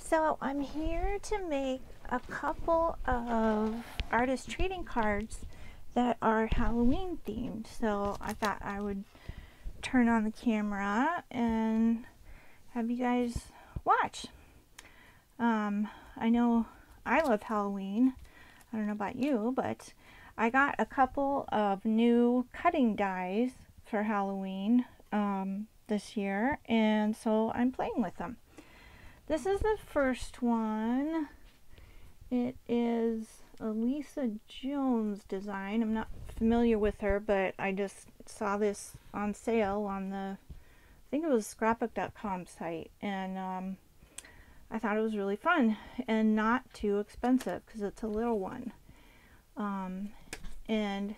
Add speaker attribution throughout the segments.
Speaker 1: So I'm here to make a couple of artist trading cards that are Halloween themed. So I thought I would turn on the camera and have you guys watch. I know I love Halloween. I don't know about you, but I got a couple of new cutting dies for Halloween this year, and so I'm playing with them. This is the first one. It is a Lisa Jones design. I'm not familiar with her, but I just saw this on sale on the, I think it was scrapbook.com site, and I thought it was really fun and not too expensive because it's a little one. And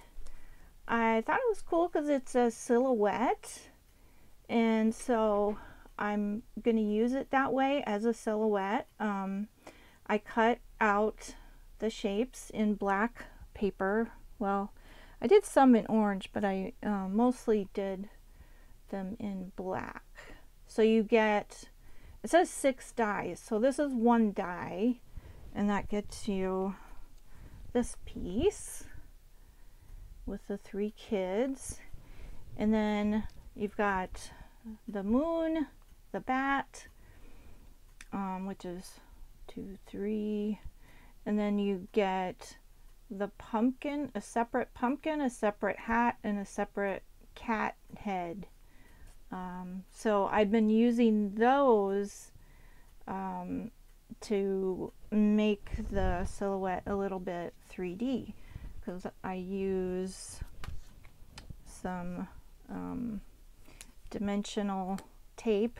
Speaker 1: I thought it was cool because it's a silhouette, and so I'm going to use it that way as a silhouette. I cut out the shapes in black paper. Well, I did some in orange, but I mostly did them in black. So you get, it says 6 dies, so this is 1 die, and that gets you this piece with the 3 kids. And then you've got the moon, the bat, which is 2, 3, and then you get the pumpkin, a separate pumpkin, a separate hat, and a separate cat head. So I've been using those to make the silhouette a little bit 3D, because I use some dimensional tape,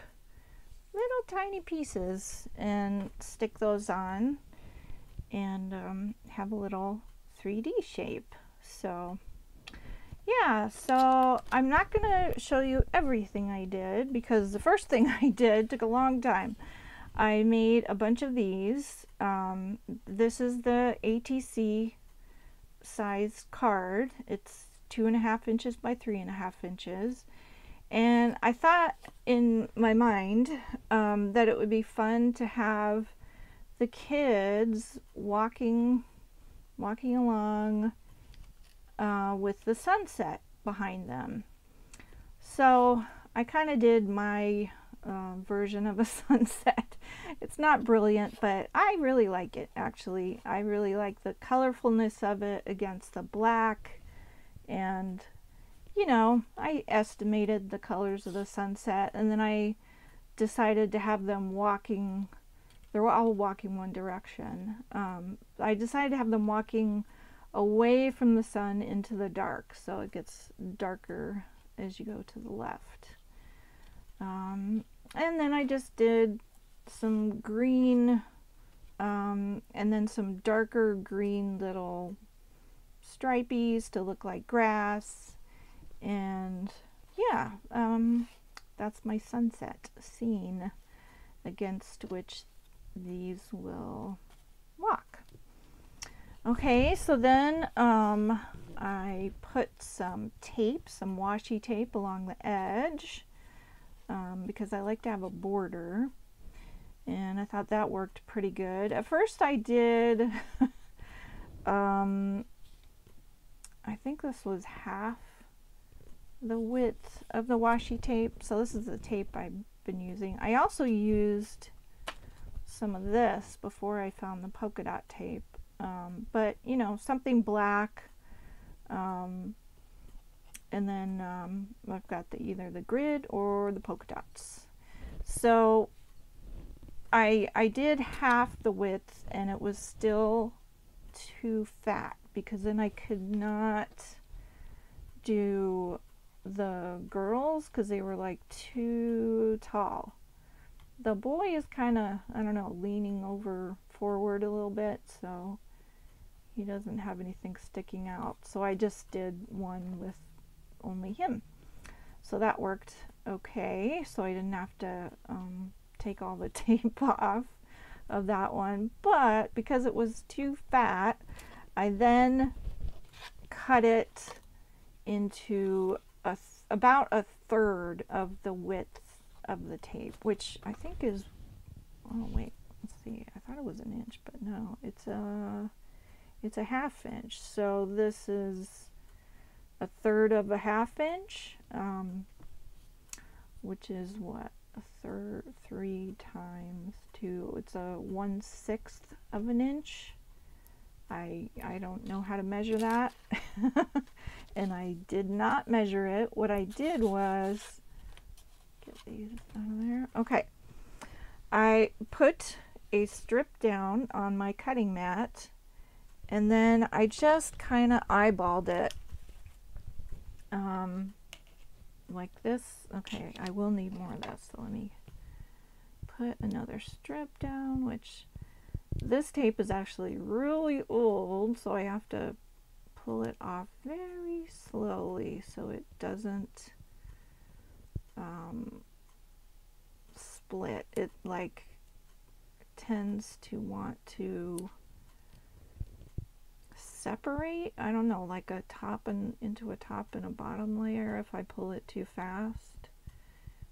Speaker 1: little tiny pieces, and stick those on and have a little 3D shape. So yeah, so I'm not gonna show you everything I did because the first thing I did took a long time. I made a bunch of these. This is the ATC size card. It's 2.5 inches by 3.5 inches. And I thought in my mind that it would be fun to have the kids walking along with the sunset behind them. So I kind of did my version of a sunset. It's not brilliant, but I really like it, actually. I really like the colorfulness of it against the black, and you know, I estimated the colors of the sunset, and then I decided to have them walking, they were all walking one direction. I decided to have them walking away from the sun into the dark, so it gets darker as you go to the left. And then I just did some green, and then some darker green little stripies to look like grass. And yeah, that's my sunset scene against which these will walk. Okay, so then I put some tape, some washi tape along the edge, because I like to have a border, and I thought that worked pretty good. At first I did I think this was half the width of the washi tape, so this is the tape I've been using. I also used some of this before I found the polka dot tape, but you know, something black, and then I've got either the grid or the polka dots. So I did half the width, and it was still too fat because then I could not do the girls because they were like too tall. The boy is kind of, I don't know, leaning over forward a little bit, so he doesn't have anything sticking out. So I just did one with only him. So that worked okay. So I didn't have to take all the tape off of that one. But because it was too fat, I then cut it into about a third of the width of the tape, which I think is, oh wait, let's see, I thought it was an inch, but no, it's a 1/2 inch. So this is 1/3 of a 1/2 inch, which is what, 3 times 2. It's a 1/6 of an inch. I don't know how to measure that, and I did not measure it. What I did was get these out of there. Okay, I put a strip down on my cutting mat, and then I just kind of eyeballed it like this. Okay, I will need more of this, so let me put another strip down, which this tape is actually really old, so I have to pull it off very slowly so it doesn't split. It like tends to want to separate, I don't know, like a top and into a top and a bottom layer if I pull it too fast,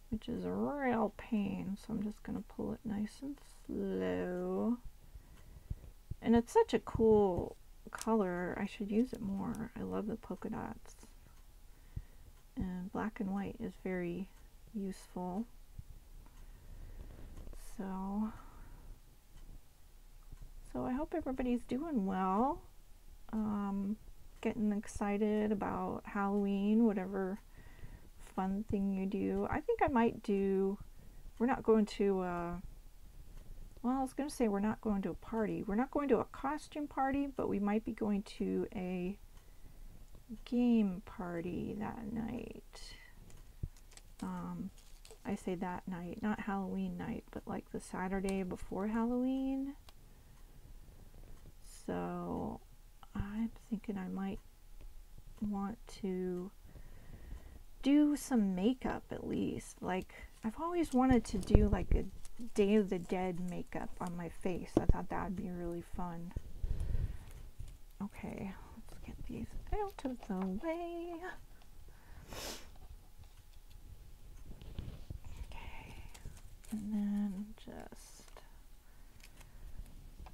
Speaker 1: which is a real pain. So I'm just going to pull it nice and slow. And it's such a cool color. I should use it more. I love the polka dots. And black and white is very useful. So I hope everybody's doing well. Getting excited about Halloween, whatever fun thing you do. I think I might do, we're not going to, well, I was going to say we're not going to a party. We're not going to a costume party, but we might be going to a game party that night. I say that night, not Halloween night, but like the Saturday before Halloween. So I'm thinking I might want to do some makeup at least. Like, I've always wanted to do like a Day of the Dead makeup on my face. I thought that would be really fun. Okay, let's get these out of the way. Okay, and then just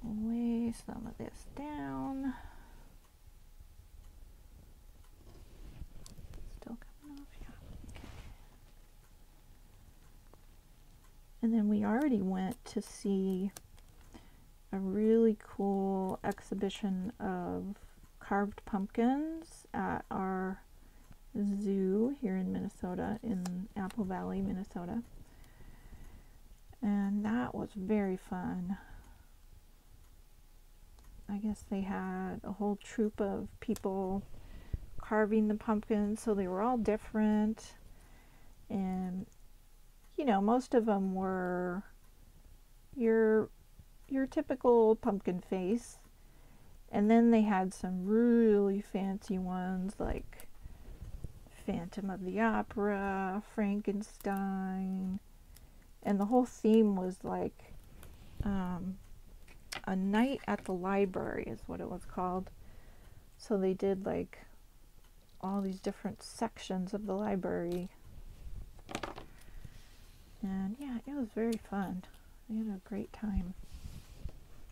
Speaker 1: lay some of this down. Still coming off, yeah. Okay. And then we already went to see a really cool exhibition of carved pumpkins at our zoo here in Minnesota, in Apple Valley, Minnesota. And that was very fun. I guess they had a whole troop of people carving the pumpkins, so they were all different. And, you know, most of them were your typical pumpkin face. And then they had some really fancy ones like Phantom of the Opera, Frankenstein, and the whole theme was like a night at the library is what it was called. So they did like all these different sections of the library, and yeah, it was very fun. We had a great time.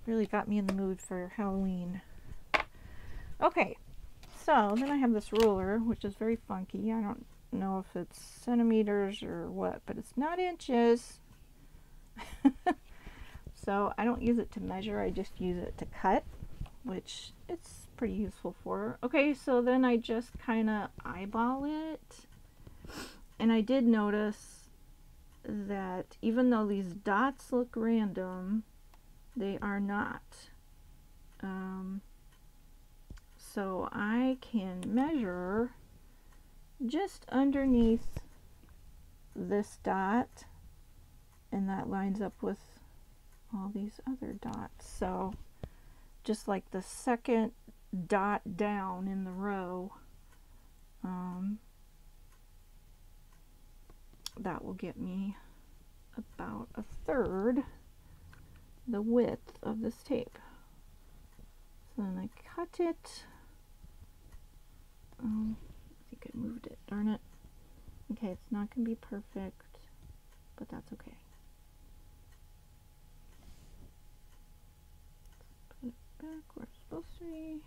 Speaker 1: Really got me in the mood for Halloween. Okay, so then I have this ruler, which is very funky. I don't know if it's centimeters or what, but it's not inches. So I don't use it to measure, I just use it to cut, which it's pretty useful for. Okay, so then I just kind of eyeball it. And I did notice that even though these dots look random, they are not. So I can measure just underneath this dot, and that lines up with all these other dots. So just like the second dot down in the row, that will get me about 1/3 the width of this tape. So then I cut it. I think I moved it, darn it. Okay, it's not going to be perfect, but that's okay. supposed to be?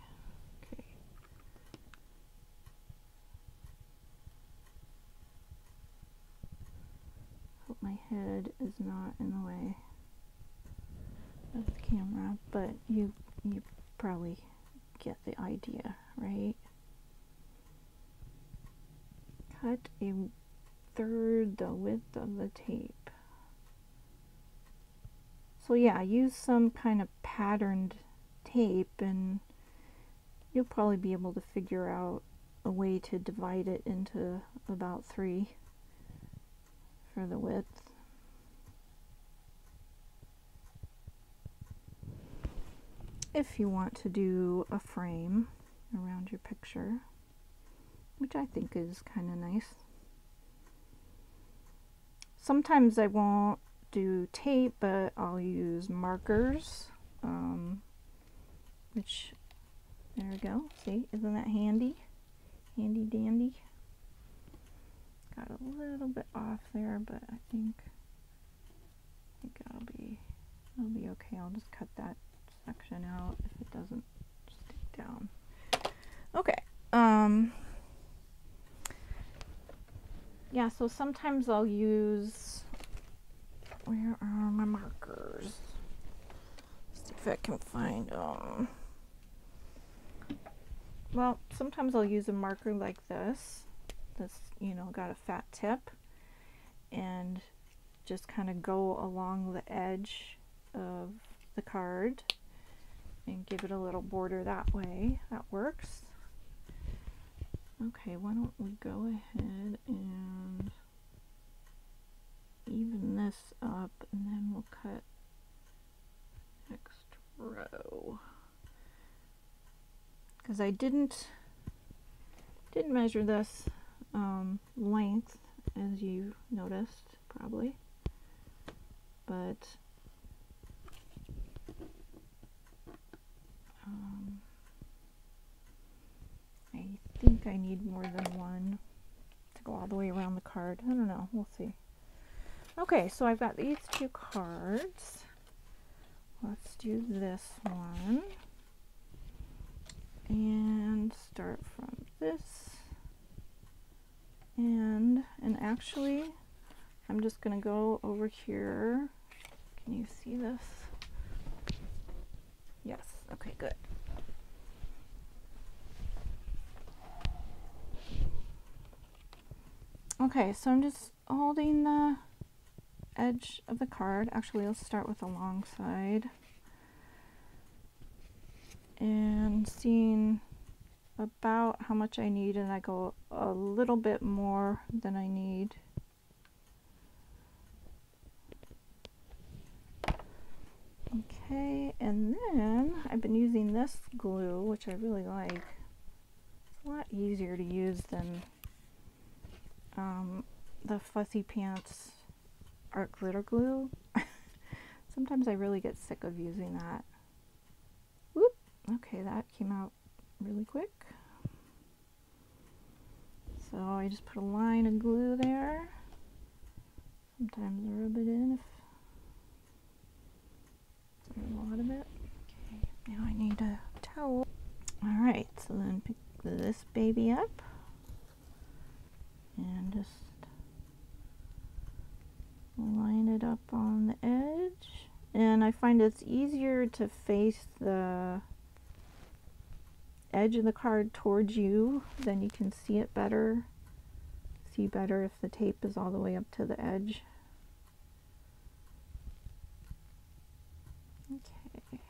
Speaker 1: Okay. Hope my head is not in the way of the camera, but you probably get the idea, right? Cut a third the width of the tape. So yeah, use some kind of patterned tape and you'll probably be able to figure out a way to divide it into about 3 for the width. If you want to do a frame around your picture, which I think is kind of nice. Sometimes I won't do tape, but I'll use markers, which, there we go, see, isn't that handy? Handy dandy. Got a little bit off there, but I think it'll be okay. I'll just cut that section out if it doesn't stick down. Okay. Yeah, so sometimes I'll use, where are my markers? Let's see if I can find them. Well, sometimes I'll use a marker like this. That's, you know, got a fat tip, and just kind of go along the edge of the card and give it a little border that way. That works. Okay, why don't we go ahead and even this up, and then we'll cut next row. Because I didn't measure this length, as you noticed probably, but I think I need more than one to go all the way around the card. I don't know, we'll see. Okay, so I've got these 2 cards. Let's do this one and start from this end, and actually I'm just gonna go over here. Can you see this? Yes, okay, good. Okay, so I'm just holding the edge of the card. Actually, let's start with the long side and seeing about how much I need, and I go a little bit more than I need. Okay, and then I've been using this glue, which I really like. It's a lot easier to use than the Fussy Pants art glitter glue. Sometimes I really get sick of using that. Whoop! Okay, that came out really quick. So I just put a line of glue there. Sometimes I rub it in if there's a lot of it. Okay, now I need a towel. Alright, so then pick this baby up and just line it up on the edge. And I find it's easier to face the edge of the card towards you, then you can see it better. See better if the tape is all the way up to the edge. Okay.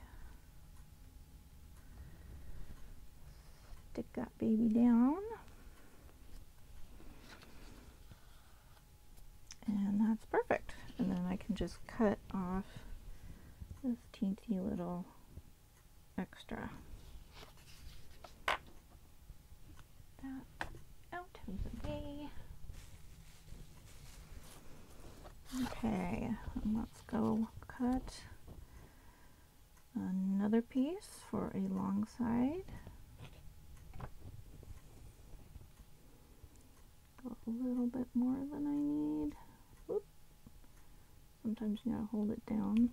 Speaker 1: Stick that baby down. And that's perfect. And then I can just cut off this teensy little extra. That out of the way. Okay, and let's go cut another piece for a long side. Go a little bit more than I need. Whoop. Sometimes you gotta hold it down.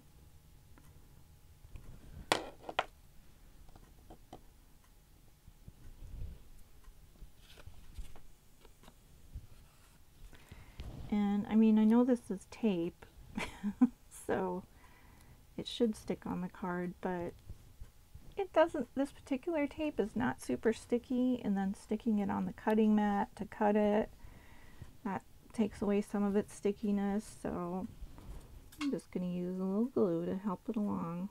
Speaker 1: tape, so it should stick on the card, but it doesn't. This particular tape is not super sticky, and then sticking it on the cutting mat to cut it, that takes away some of its stickiness, so I'm just going to use a little glue to help it along.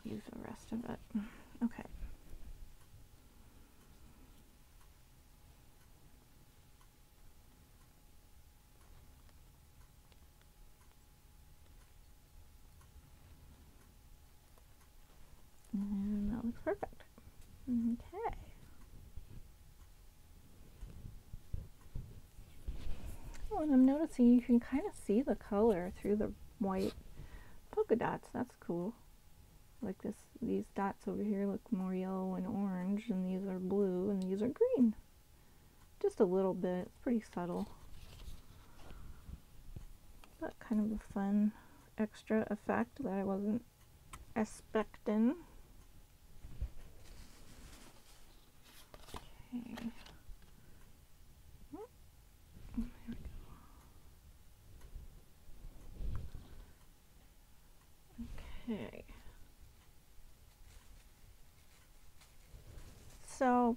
Speaker 1: Use the rest of it. Okay. And that looks perfect. Okay. Oh, and I'm noticing you can kind of see the color through the white polka dots. That's cool. Like this, these dots over here look more yellow and orange, and these are blue, and these are green. Just a little bit. It's pretty subtle. But kind of a fun extra effect that I wasn't expecting. Okay. There we go. Okay. So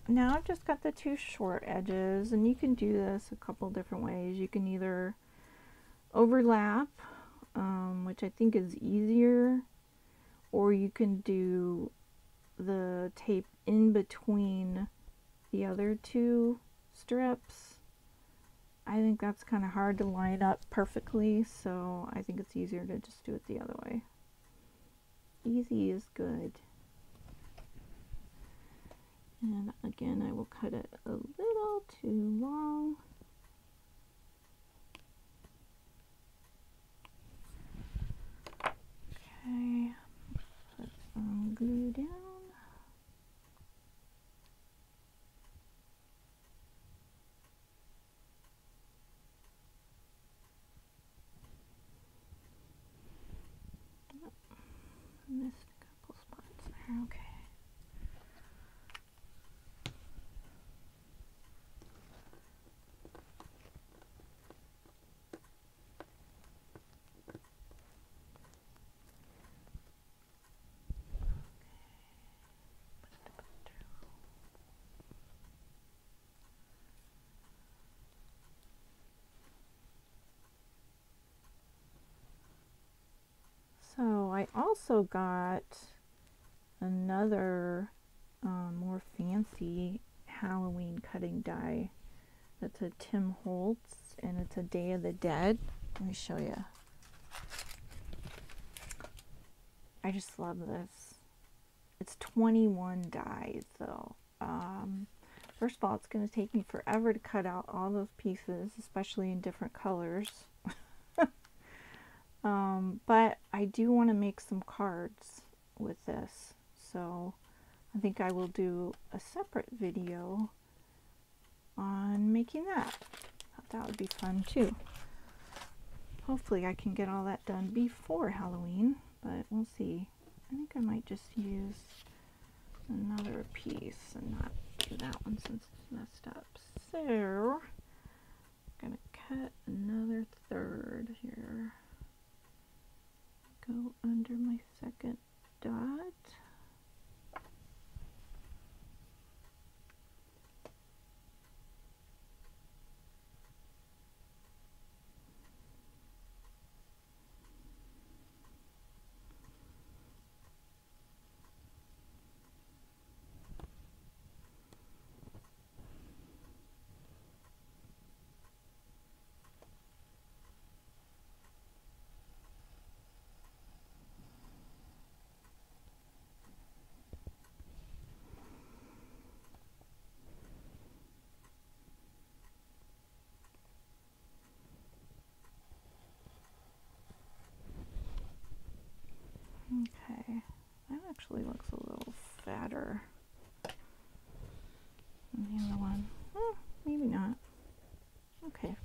Speaker 1: now I've just got the two short edges, and you can do this a couple different ways. You can either overlap, which I think is easier, or you can do the tape in between the other two strips. I think that's kind of hard to line up perfectly, so I think it's easier to just do it the other way. Easy is good. And again, I will cut it a little too long. Okay, put some glue down. Missed a couple spots there, okay. So I also got another more fancy Halloween cutting die. That's a Tim Holtz, and it's a Day of the Dead. Let me show you. I just love this. It's 21 dies though. First of all, it's going to take me forever to cut out all those pieces, especially in different colors. But I do want to make some cards with this, so I think I will do a separate video on making that. I thought that would be fun too. Hopefully I can get all that done before Halloween, but we'll see. I think I might just use another piece and not do that one since it's messed up. So I'm gonna cut another third here. Go under my second dot. Okay, that actually looks a little fatter than the other one. Maybe not. Okay.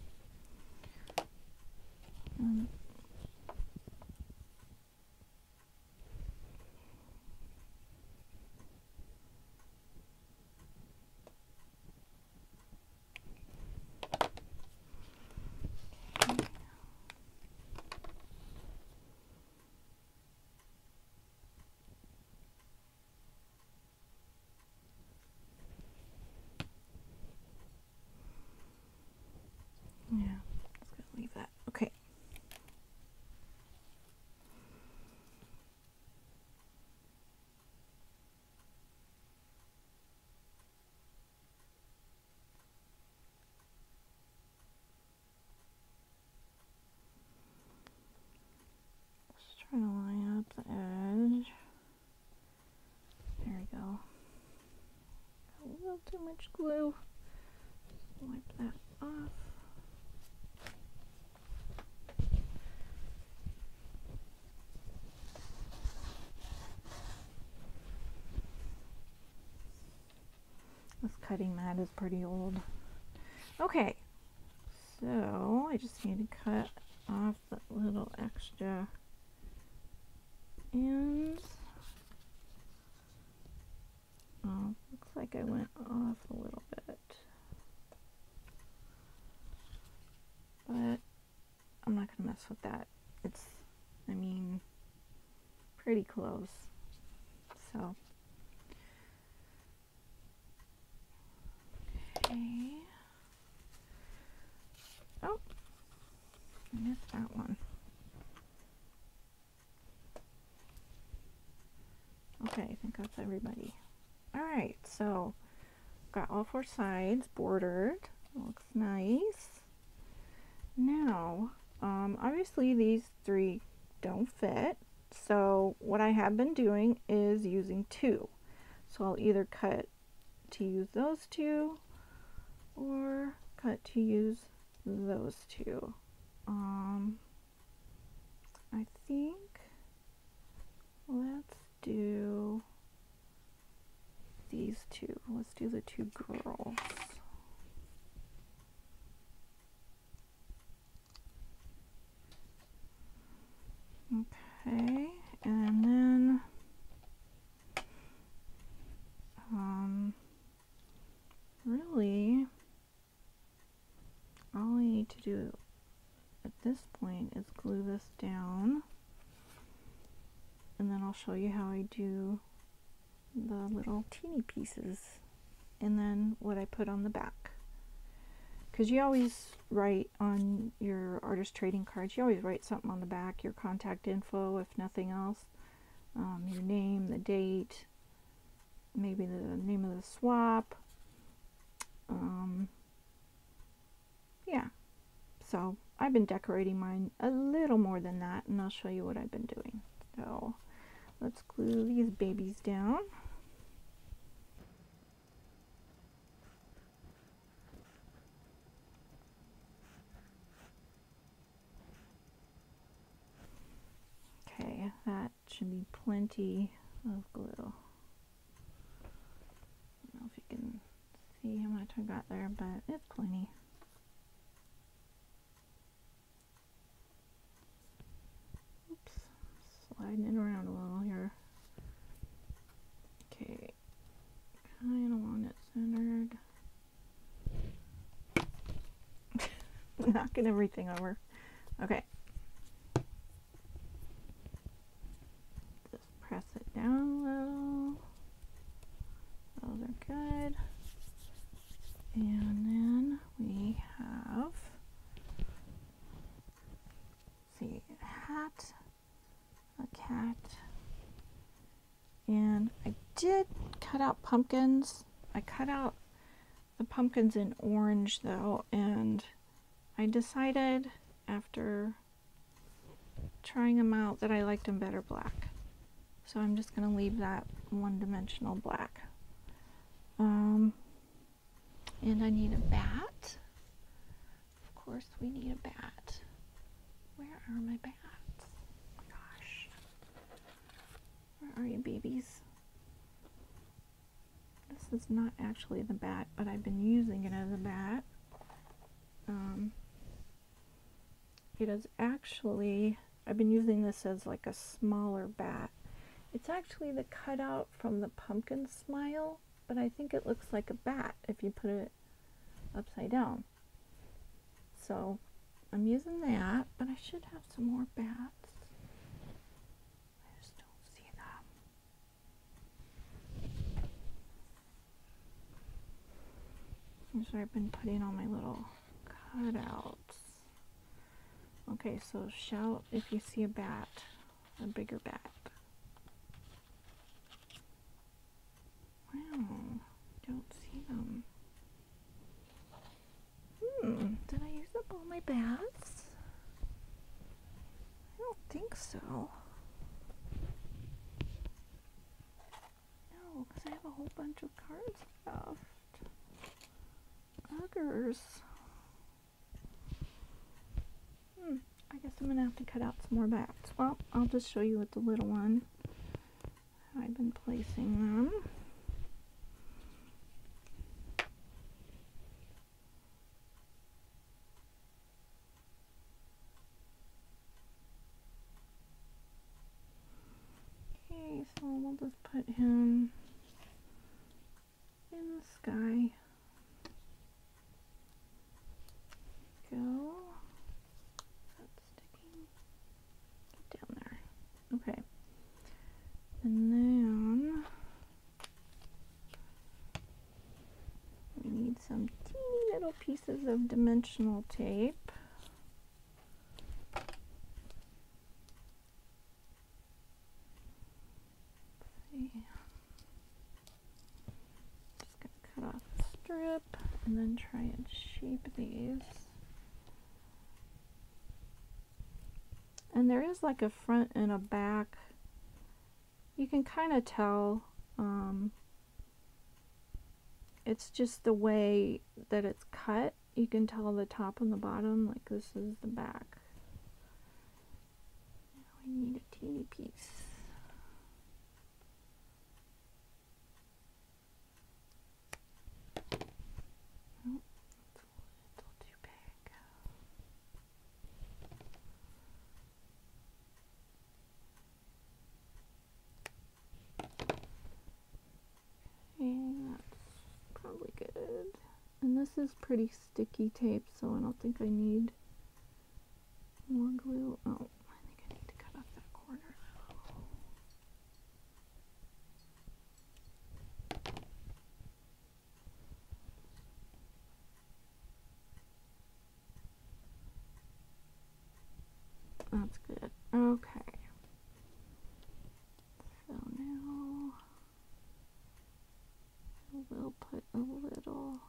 Speaker 1: much glue. Wipe that off. This cutting mat is pretty old. Okay, so I just need to cut off the little extra ends. Oh, looks like I went off a little bit. But I'm not going to mess with that. It's, I mean, pretty close. So, okay. Oh, I missed that one. Okay, I think that's everybody. Alright, so got all four sides bordered. Looks nice. Now, obviously these three don't fit, so what I have been doing is using two. So I'll either cut to use those two or cut to use those two. I think let's do these two. Let's do the two girls. Okay, and then really all I need to do at this point is glue this down, and then I'll show you how I do the little teeny pieces and then what I put on the back. Because you always write on your artist trading cards, you always write something on the back, your contact info if nothing else, your name, the date, maybe the name of the swap. Yeah, so I've been decorating mine a little more than that, and I'll show you what I've been doing. So let's glue these babies down. Okay, that should be plenty of glue. I don't know if you can see how much I got there, but it's plenty. Oops, sliding it around a little here. Okay, kind of want it centered. Knocking everything over. Okay. Just press it down a little. Those are good. And then we have, let's see, a hat, a cat, and I did cut out pumpkins. I cut out the pumpkins in orange though, and I decided after trying them out that I liked them better black. So I'm just going to leave that one-dimensional black. And I need a bat. Of course we need a bat. Where are my bats? Oh my gosh. Where are you, babies? This is not actually the bat, but I've been using it as a bat. It is actually, I've been using this as like a smaller bat. It's actually the cutout from the pumpkin smile, but I think it looks like a bat if you put it upside down. So I'm using that, but I should have some more bats. I just don't see them. So I've been putting on my little cutouts. Okay, so shout if you see a bat, a bigger bat. Wow, don't see them. Did I use up all my bats? I don't think so. No, because I have a whole bunch of cards left. buggers. I guess I'm gonna have to cut out some more bats. Well, I'll just show you with the little one how I've been placing them. Okay, so we'll just put him in the sky. Go. That's sticking. Get down there. Okay. And then we need some teeny little pieces of dimensional tape. Just gonna cut off the strip and then try and shape these. And there is like a front and a back. You can kind of tell. It's just the way that it's cut. You can tell the top and the bottom, like this is the back. Now we need a teeny piece. Oh, it's a little too big. Okay, that's probably good. And this is pretty sticky tape, so I don't think I need more glue. Oh, I think I need to cut off that corner. That's good. Okay. So now we'll put a little.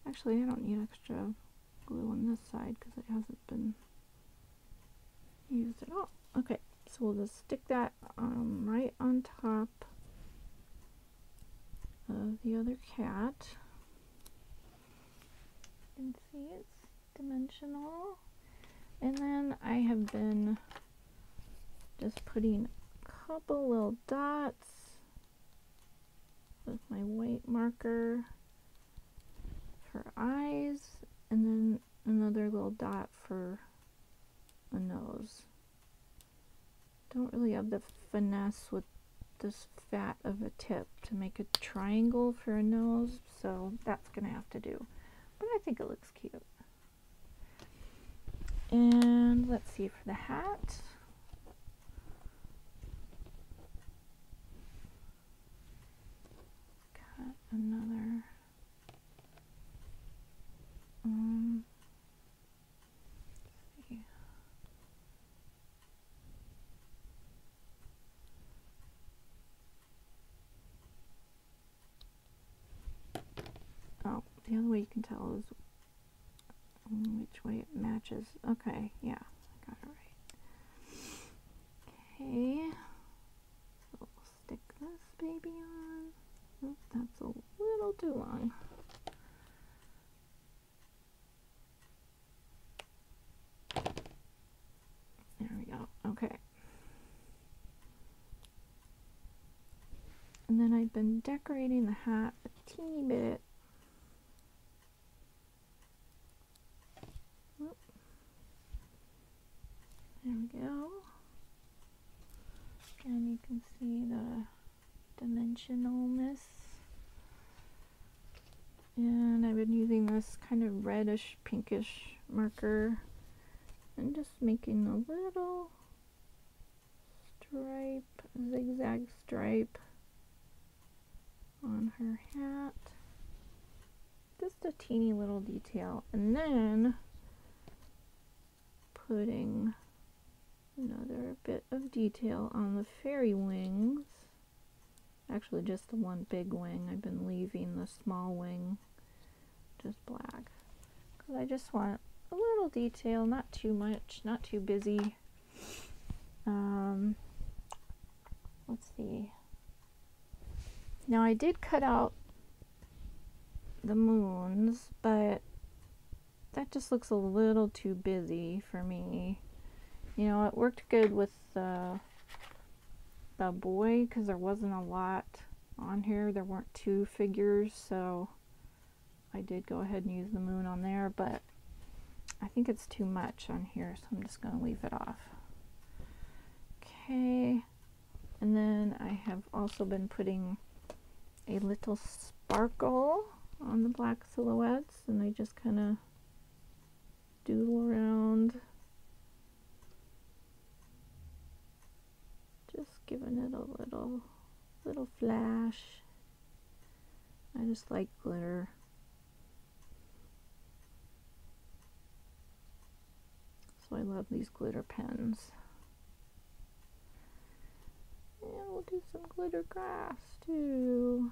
Speaker 1: Actually, I don't need extra glue on this side because it hasn't been used at all. Okay, so we'll just stick that right on top of the other cat. You can see it's dimensional. And then I have been just putting a couple little dots with my white marker for eyes, and then another little dot for a nose. Don't really have the finesse with this fat of a tip to make a triangle for a nose, so that's gonna have to do. But I think it looks cute. And let's see for the hat. Cut another. Let's see. Oh, the other way you can tell is which way it matches. Okay, yeah, I got it right. Okay, so we'll stick this baby on. Oop, that's a little too long. There we go. Okay. And then I've been decorating the hat a teeny bit. There we go. And you can see the dimensionalness. And I've been using this kind of reddish pinkish marker and just making a little stripe, zigzag stripe on her hat. Just a teeny little detail. And then putting another bit of detail on the fairy wings. Actually just the one big wing. I've been leaving the small wing just black because I just want a little detail, not too much, not too busy. Let's see. Now I did cut out the moons, but that just looks a little too busy for me. You know, it worked good with the boy because there wasn't a lot on here. There weren't two figures, so I did go ahead and use the moon on there, but I think it's too much on here, so I'm just going to leave it off. Okay, and then I have also been putting a little sparkle on the black silhouettes, and I just kind of doodle around, just giving it a little flash. I just like glitter. So I love these glitter pens. And we'll do some glitter grass too.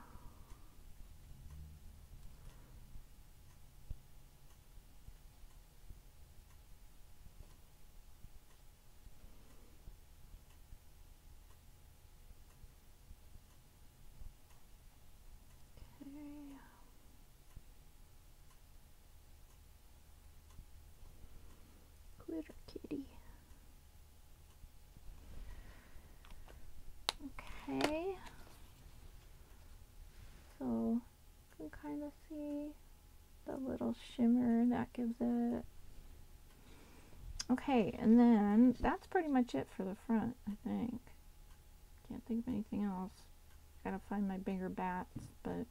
Speaker 1: Glitter kitty. Okay. So you can kind of see the little shimmer that gives it. Okay, and then that's pretty much it for the front, I think. Can't think of anything else. Gotta find my bigger bats, but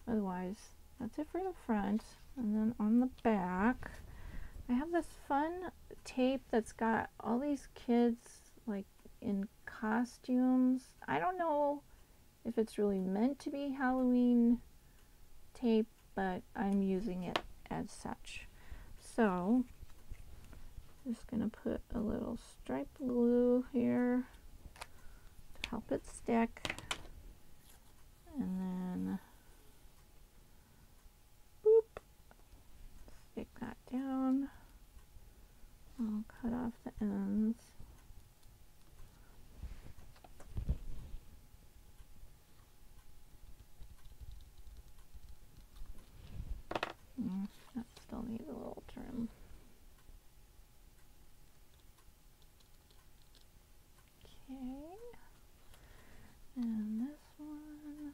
Speaker 1: otherwise that's it for the front. And then on the back, I have this fun tape that's got all these kids like in costumes. I don't know if it's really meant to be Halloween tape, but I'm using it as such. So just gonna put a little stripe glue here to help it stick, and then boop, stick that down. I'll cut off the ends. That still needs a little trim. Okay, and this one.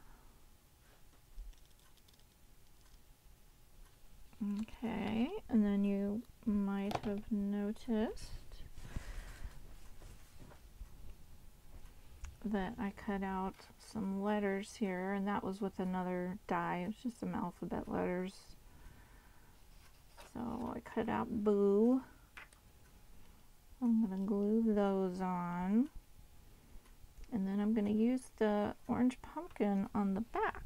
Speaker 1: Okay, and then you might have noticed that I cut out some letters here, and that was with another die. It's just some alphabet letters. So I cut out boo. I'm going to glue those on, and then I'm going to use the orange pumpkin on the back,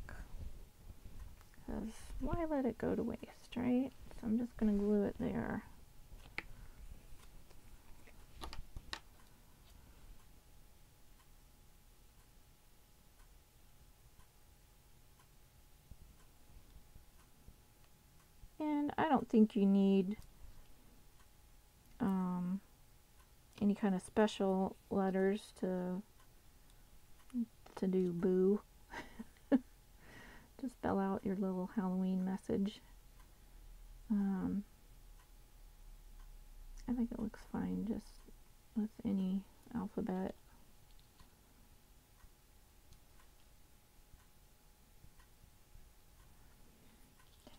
Speaker 1: because why let it go to waste, right? So I'm just going to glue it there. And I don't think you need any kind of special letters to do boo. Just spell out your little Halloween message. I think it looks fine just with any alphabet.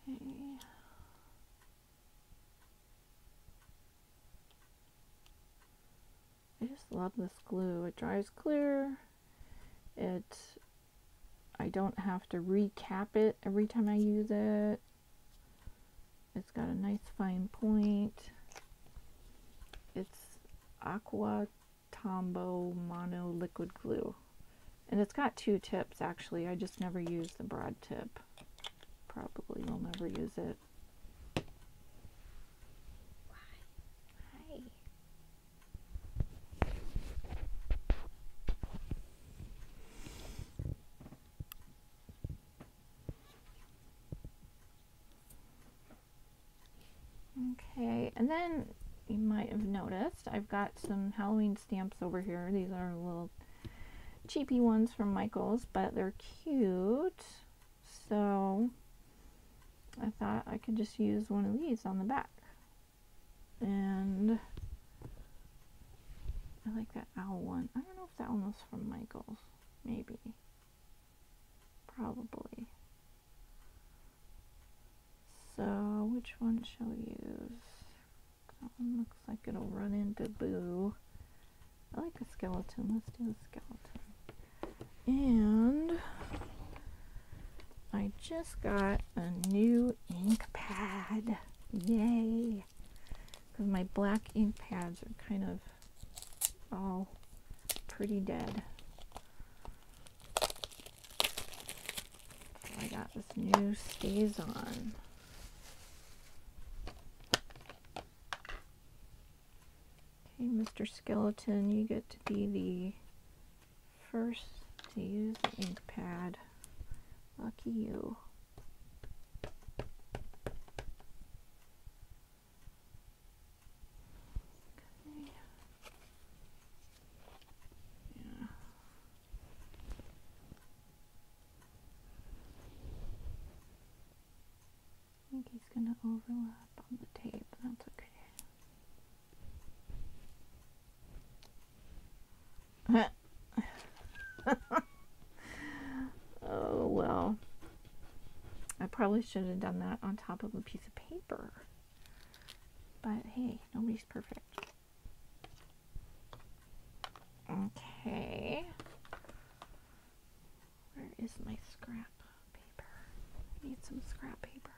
Speaker 1: Okay. I just love this glue. It dries clear. I don't have to recap it every time I use it. It's got a nice fine point. It's Aqua Tombow Mono Liquid Glue. And it's got two tips actually. I just never use the broad tip. Probably will never use it. Okay, and then you might have noticed I've got some Halloween stamps over here. These are little cheapy ones from Michael's, but they're cute. So I thought I could just use one of these on the back. And I like that owl one. I don't know if that one was from Michael's. Maybe. Probably. So, which one shall we use? That one looks like it'll run into Boo. I like a skeleton. Let's do a skeleton. And I just got a new ink pad. Yay! Because my black ink pads are kind of all pretty dead. So I got this new StazOn. Okay, Mr. Skeleton, you get to be the first to use the ink pad. Lucky you. Okay. Yeah. I think he's going to overlap on the tape. That's okay. Oh well, I probably should have done that on top of a piece of paper, but hey, nobody's perfect. Okay, where is my scrap paper? I need some scrap paper.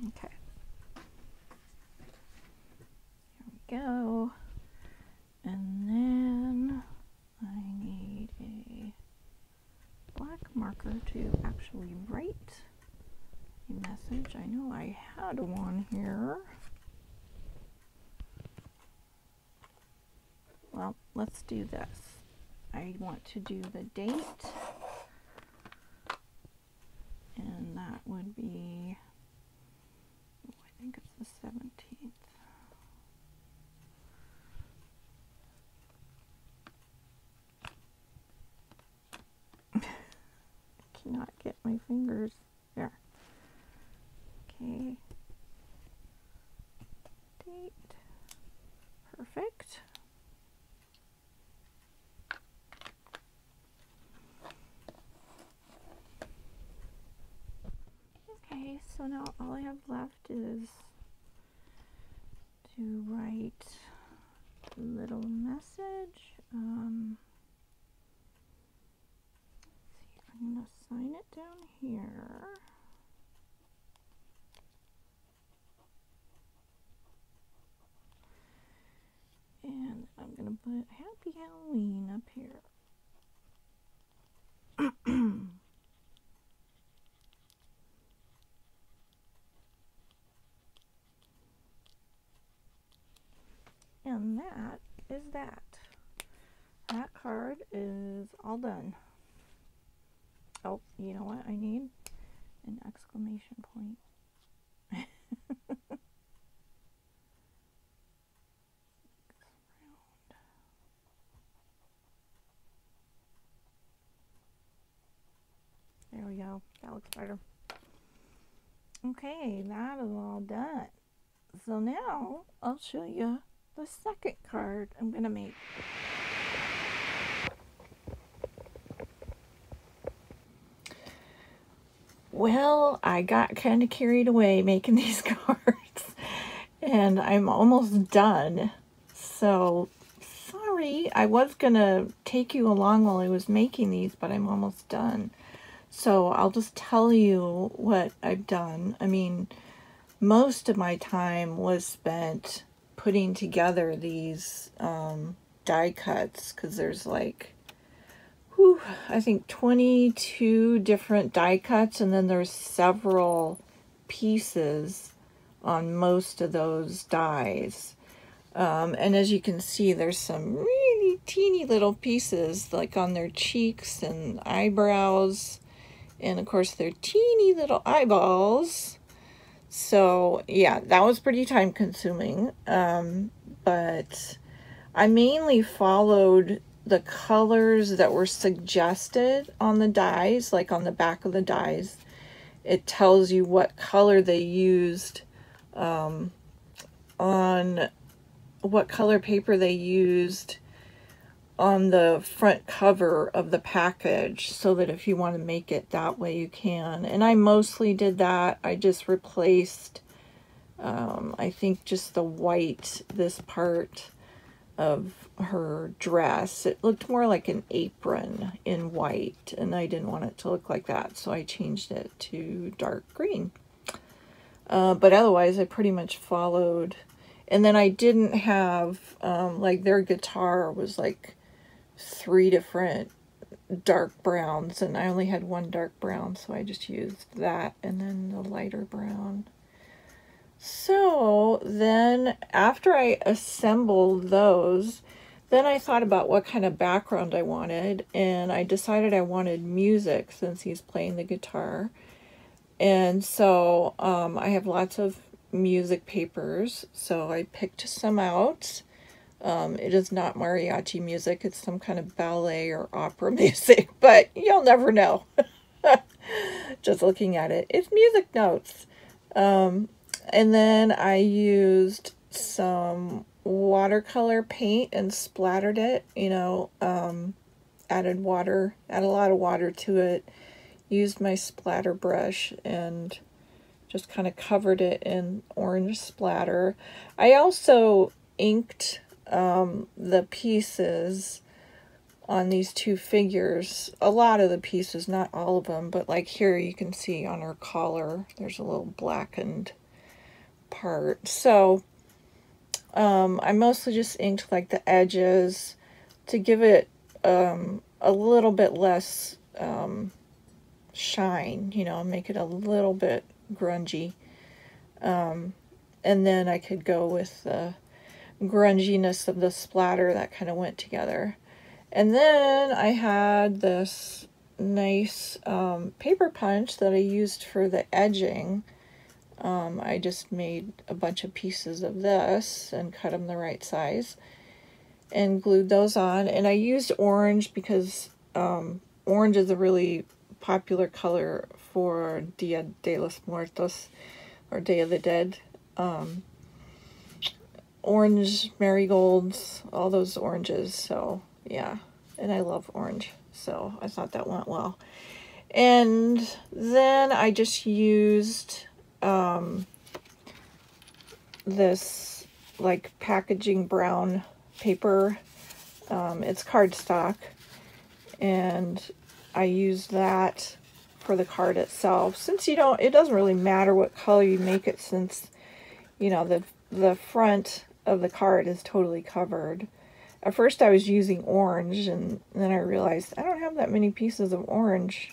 Speaker 1: Okay. Go, and then I need a black marker to actually write a message. I know I had one here. Well, let's do this. I want to do the date, and that would be, oh, I think it's the 17th. Cannot get my fingers there. Okay. Date. Perfect. Okay, so now all I have left is to write a little message. I'm going to sign it down here. And I'm going to put Happy Halloween up here. And that is that. That card is all done. Oh, you know what I need? An exclamation point. There we go. That looks better. Okay, that is all done. So now I'll show you the second card I'm going to make. Well, I got kind of carried away making these cards, and I'm almost done. So, sorry, I was going to take you along while I was making these, but I'm almost done. So, I'll just tell you what I've done. I mean, most of my time was spent putting together these die cuts, because there's like, I think 22 different die cuts, and then there's several pieces on most of those dies. And as you can see, there's some really teeny little pieces like on their cheeks and eyebrows, and of course their teeny little eyeballs. So yeah, that was pretty time consuming, but I mainly followed the colors that were suggested on the dies, like on the back of the dies. It tells you what color they used, on what color paper they used on the front cover of the package, so that if you want to make it that way you can. And I mostly did that. I just replaced, I think just the white, this part of her dress. It looked more like an apron in white, and I didn't want it to look like that, so I changed it to dark green. But otherwise I pretty much followed. And then I didn't have, like their guitar was like 3 different dark browns, and I only had 1 dark brown, so I just used that and then the lighter brown. So then after I assembled those, then I thought about what kind of background I wanted, and I decided I wanted music since he's playing the guitar. And so I have lots of music papers, so I picked some out. It is not mariachi music, it's some kind of ballet or opera music, but you'll never know. Just looking at it. It's music notes. And then I used some watercolor paint and splattered it, you know, added a lot of water to it, used my splatter brush and just kind of covered it in orange splatter. I also inked the pieces on these 2 figures, a lot of the pieces, not all of them, but like here you can see on her collar there's a little blackened part. So I mostly just inked like the edges to give it a little bit less shine, you know, make it a little bit grungy. And then I could go with the grunginess of the splatter that kind of went together. And then I had this nice paper punch that I used for the edging. I just made a bunch of pieces of this and cut them the right size and glued those on. And I used orange because orange is a really popular color for Dia de los Muertos, or Day of the Dead. Orange, marigolds, all those oranges. So yeah, and I love orange, so I thought that went well. And then I just used this like packaging brown paper. It's cardstock, and I used that for the card itself. Since it doesn't really matter what color you make it, since you know the front of the card is totally covered. At first I was using orange, and then I realized I don't have that many pieces of orange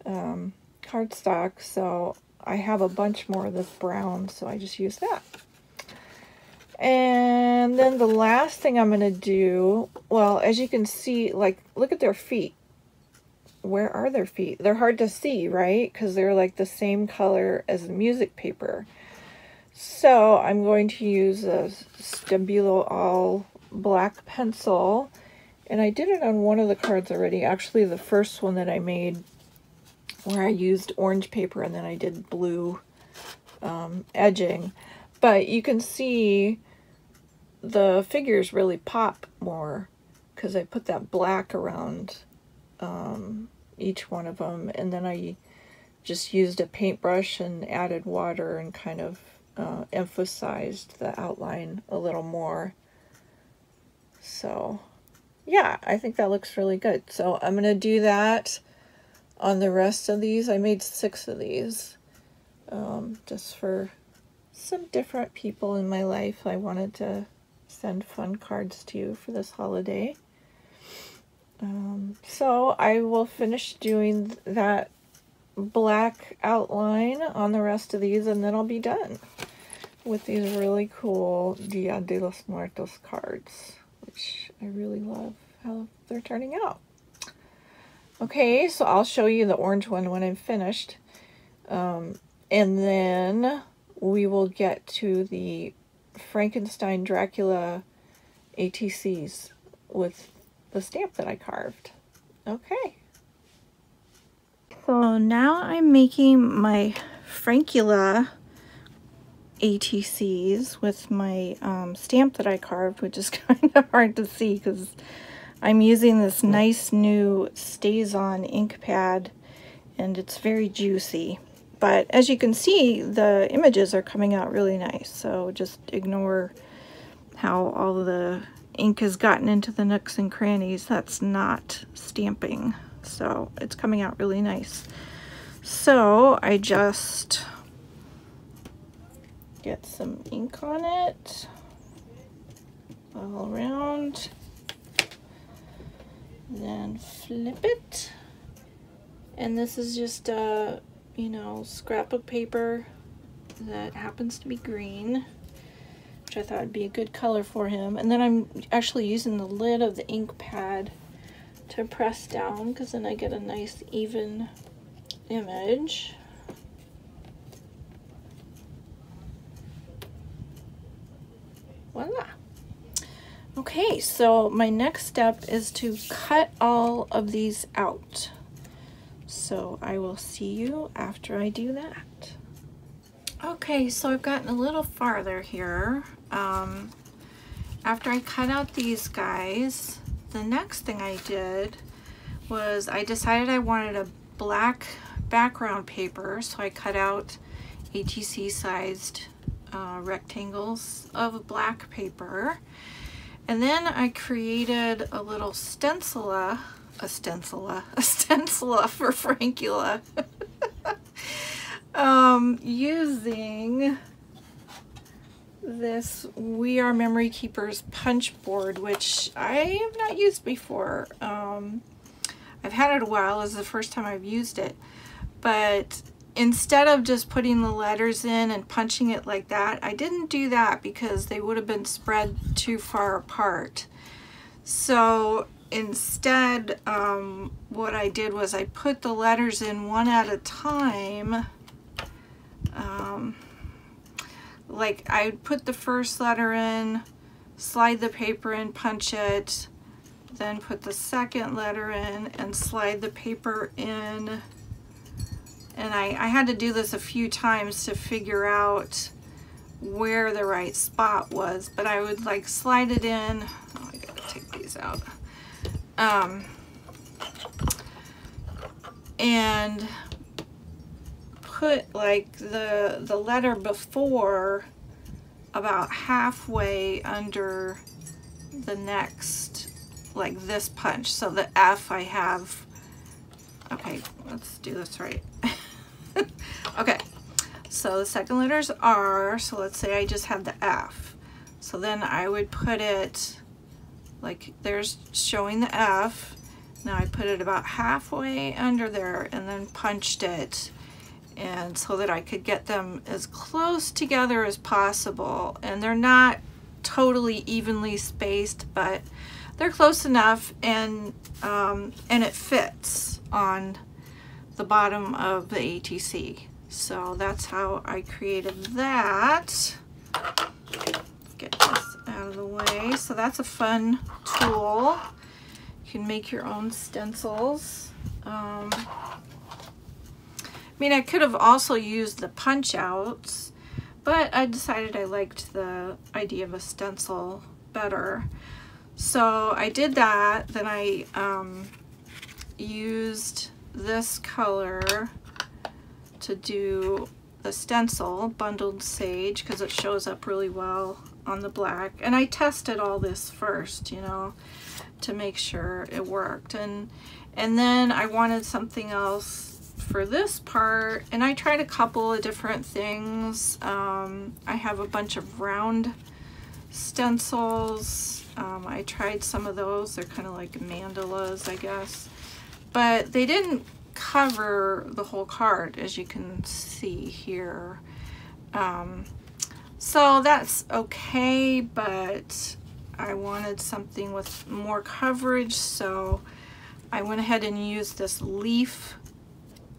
Speaker 1: cardstock, so I have a bunch more of this brown, so I just used that. And then the last thing I'm going to do, well, as you can see, like, look at their feet. Where are their feet? They're hard to see, right? Because they're like the same color as the music paper. So I'm going to use a Stabilo All black pencil, and I did it on one of the cards already. Actually, the first one that I made, where I used orange paper and then I did blue edging. But you can see the figures really pop more because I put that black around each one of them, and then I just used a paintbrush and added water and kind of emphasized the outline a little more. So yeah, I think that looks really good. So I'm going to do that on the rest of these. I made 6 of these just for some different people in my life I wanted to send fun cards to for this holiday. So I will finish doing that black outline on the rest of these, and then I'll be done with these really cool Dia de los Muertos cards, which I really love how they're turning out. Okay, so I'll show you the orange one when I'm finished. And then we will get to the Frankenstein Dracula ATCs with the stamp that I carved. Okay. So now I'm making my Frankula ATCs with my stamp that I carved, which is kind of hard to see because I'm using this nice new StazOn ink pad and it's very juicy. But as you can see, the images are coming out really nice, so just ignore how all the ink has gotten into the nooks and crannies. That's not stamping, so it's coming out really nice. So I just get some ink on it all around, then flip it, and this is just a, you know, scrapbook paper that happens to be green, which I thought would be a good color for him. And then I'm actually using the lid of the ink pad to press down, because then I get a nice even image. Voila. Okay, so my next step is to cut all of these out. So I will see you after I do that. Okay, so I've gotten a little farther here. After I cut out these guys, the next thing I did was I decided I wanted a black background paper, so I cut out ATC sized rectangles of black paper, and then I created a little stencila for Frankula using this We Are Memory Keepers punch board, which I have not used before. I've had it a while. This is the first time I've used it, but instead of just putting the letters in and punching it like that, I didn't do that because they would have been spread too far apart. So instead, what I did was I put the letters in one at a time. Like I would put the first letter in, slide the paper in, punch it, then put the second letter in and slide the paper in. And I had to do this a few times to figure out where the right spot was, but I would like slide it in. Oh, I gotta take these out. And put like the letter before about halfway under the next, like this punch. So the F I have, okay, let's do this right. Okay, so the second letter is R, so let's say I just had the F. So then I would put it, like there's showing the F. Now I put it about halfway under there and then punched it, and so that I could get them as close together as possible. And they're not totally evenly spaced, but they're close enough, and it fits on the bottom of the ATC. So that's how I created that. Get this out of the way. So that's a fun tool. You can make your own stencils. I mean, I could have also used the punch outs, but I decided I liked the idea of a stencil better. So I did that. Then I used this color to do the stencil, Bundled Sage, because it shows up really well on the black. And I tested all this first, you know, to make sure it worked. And then I wanted something else for this part, and I tried a couple of different things. I have a bunch of round stencils. I tried some of those. They're kind of like mandalas, I guess, but they didn't cover the whole card, as you can see here. So that's okay, but I wanted something with more coverage, so I went ahead and used this leaf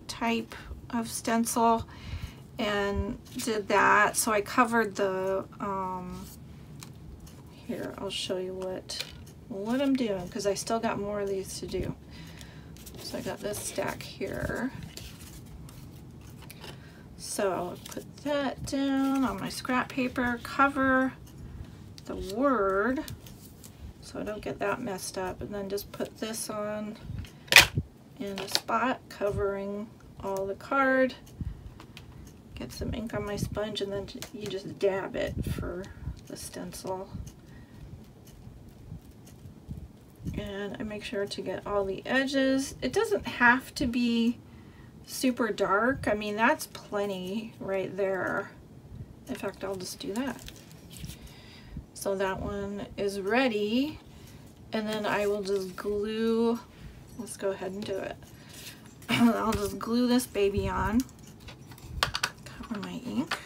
Speaker 1: type of stencil and did that. So I covered the here, I'll show you what I'm doing, because I still got more of these to do. So I got this stack here. So I'll put that down on my scrap paper, cover the word so I don't get that messed up, and then just put this on in a spot covering all the card. Get some ink on my sponge, and then you just dab it for the stencil. And I make sure to get all the edges. It doesn't have to be super dark. I mean, that's plenty right there. In fact, I'll just do that. So that one is ready, and then I will just glue. Let's go ahead and do it. I'll just glue this baby on. Cover my ink.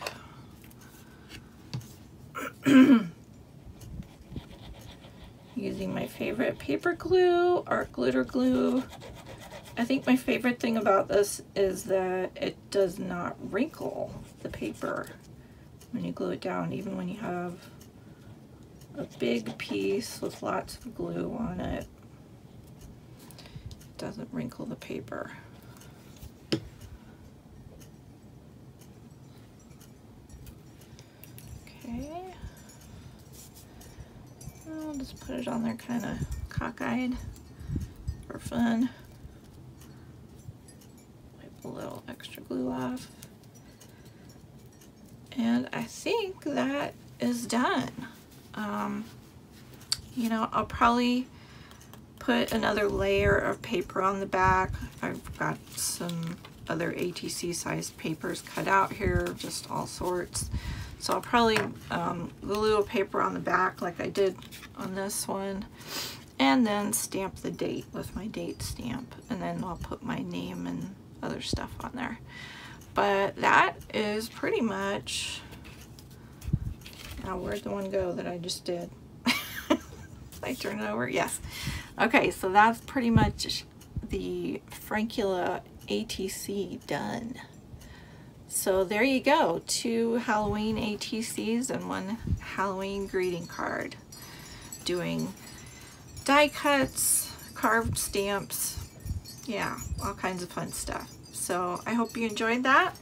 Speaker 1: Using my favorite paper glue, art glitter glue. I think my favorite thing about this is that it does not wrinkle the paper when you glue it down, even when you have a big piece with lots of glue on it. It doesn't wrinkle the paper. Okay. I'll just put it on there kind of cockeyed for fun. Wipe a little extra glue off. And I think that is done. You know, I'll probably put another layer of paper on the back. I've got some other ATC sized papers cut out here, just all sorts. So I'll probably glue a paper on the back like I did on this one, and then stamp the date with my date stamp, and then I'll put my name and other stuff on there. But that is pretty much, now where'd the one go that I just did? I turn it over, yes. Okay, so that's pretty much the Frankula ATC done. So there you go, 2 Halloween ATCs and 1 Halloween greeting card. Doing die cuts, carved stamps, yeah, all kinds of fun stuff. So I hope you enjoyed that,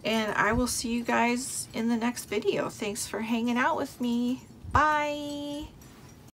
Speaker 1: and I will see you guys in the next video. Thanks for hanging out with me. Bye.